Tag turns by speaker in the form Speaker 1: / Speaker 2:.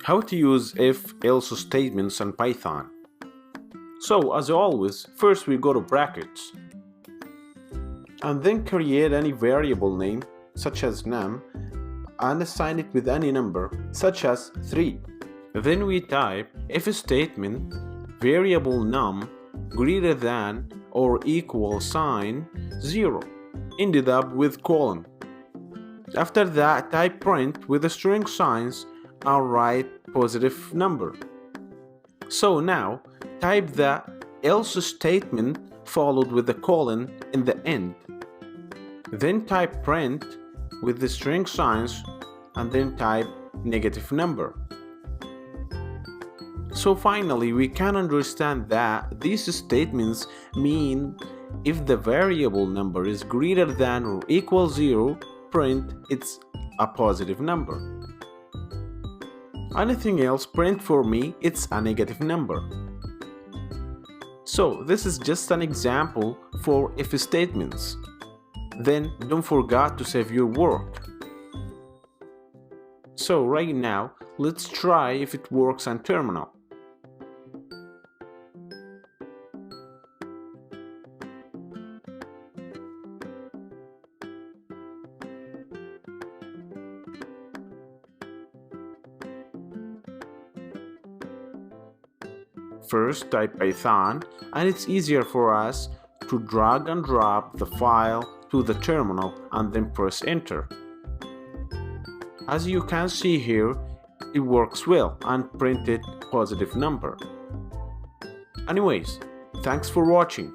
Speaker 1: How to use if-else statements in Python. So, as always, first we go to brackets and then create any variable name such as num and assign it with any number such as 3. Then we type if statement variable num greater than or equal sign 0 ended up with colon. After that, type print with the string signs and write positive number. So now type the else statement followed with the colon in the end. Then type print with the string signs and then type negative number. So finally we can understand that these statements mean if the variable number is greater than or equal 0, print it's a positive number. Anything else, print for me it's a negative number. So this is just an example for if statements. Then don't forget to save your work. So right now let's try if it works on terminal. First type Python and it's easier for us to drag and drop the file to the terminal and then press enter. As you can see here, it works well and printed positive number. Anyways, thanks for watching.